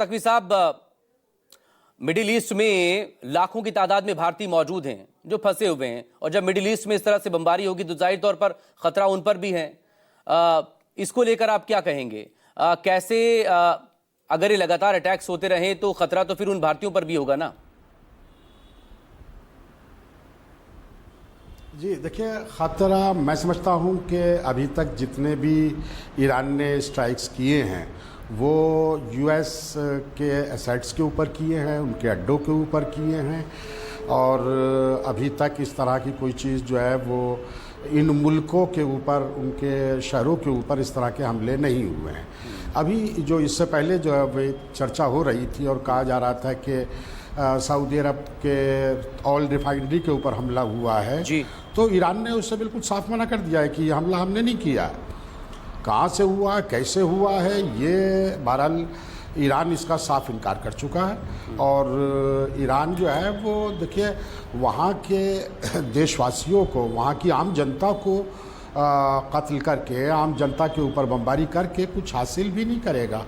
तकवी साहब, middle east में लाखों की तादाद में भारतीय मौजूद हैं जो फंसे हुए हैं, और जब मिडिल ईस्ट में इस तरह से बमबारी होगी तो जाहिर तौर पर खतरा उन पर भी है। इसको लेकर आप क्या कहेंगे? कैसे अगर ये लगातार अटैक्स होते रहे तो खतरा तो फिर उन भारतीयों पर भी होगा ना? जी देखिए, ख़तरा मैं समझता हूँ कि अभी तक जितने भी ईरान ने स्ट्राइक्स किए हैं वो यूएस के एसेट्स के ऊपर किए हैं, उनके अड्डों के ऊपर किए हैं, और अभी तक इस तरह की कोई चीज़ जो है वो इन मुल्कों के ऊपर, उनके शहरों के ऊपर इस तरह के हमले नहीं हुए हैं। अभी जो इससे पहले जो है वो चर्चा हो रही थी और कहा जा रहा था कि सऊदी अरब के ऑयल रिफाइनरी के ऊपर हमला हुआ है जी। तो ईरान ने उससे बिल्कुल साफ मना कर दिया है कि ये हमला हमने नहीं किया। कहाँ से हुआ, कैसे हुआ है, ये बहरहाल ईरान इसका साफ इनकार कर चुका है। और ईरान जो है वो देखिए वहाँ के देशवासियों को, वहाँ की आम जनता को कत्ल करके, आम जनता के ऊपर बमबारी करके कुछ हासिल भी नहीं करेगा।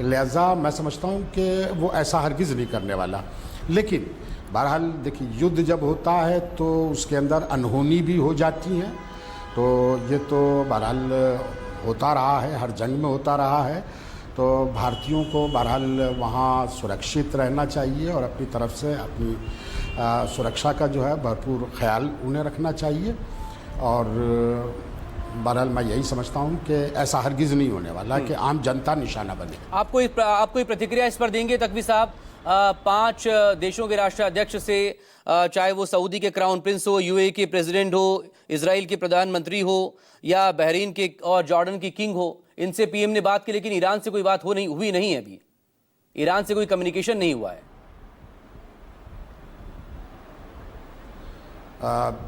लिहाजा मैं समझता हूँ कि वो ऐसा हरगिज़ नहीं करने वाला। लेकिन बहरहाल देखिए, युद्ध जब होता है तो उसके अंदर अनहोनी भी हो जाती हैं, तो ये तो बहरहाल होता रहा है, हर जंग में होता रहा है। तो भारतीयों को बहरहाल वहाँ सुरक्षित रहना चाहिए और अपनी तरफ से अपनी सुरक्षा का जो है भरपूर ख्याल उन्हें रखना चाहिए। और बहरहाल मैं यही समझता हूँ कि ऐसा हरगिज़ नहीं होने वाला कि आम जनता निशाना बने। आपको प्रतिक्रिया इस पर देंगे तकवी साहब? 5 देशों के राष्ट्राध्यक्ष से, चाहे वो सऊदी के क्राउन प्रिंस हो, यूएई के प्रेसिडेंट हो, इजराइल के प्रधानमंत्री हो, या बहरीन के और जॉर्डन की किंग हो, इनसे पीएम ने बात की, लेकिन ईरान से कोई बात हुई नहीं है। अभी ईरान से कोई कम्युनिकेशन नहीं हुआ है।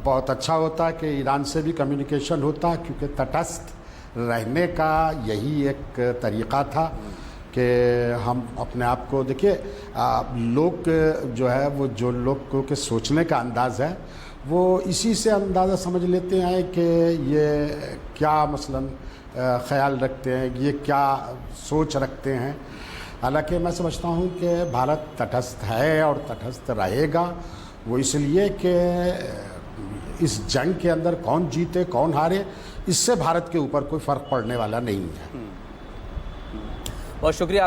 बहुत अच्छा होता है कि ईरान से भी कम्युनिकेशन होता, क्योंकि तटस्थ रहने का यही एक तरीक़ा था कि हम अपने आप को, देखिए लोग जो है वो, जो लोग के सोचने का अंदाज़ है वो इसी से अंदाज़ा समझ लेते हैं कि ये क्या मसलन ख़याल रखते हैं, ये क्या सोच रखते हैं। हालांकि मैं समझता हूँ कि भारत तटस्थ है और तटस्थ रहेगा। वो इसलिए कि इस जंग के अंदर कौन जीते कौन हारे, इससे भारत के ऊपर कोई फ़र्क पड़ने वाला नहीं है। बहुत शुक्रिया।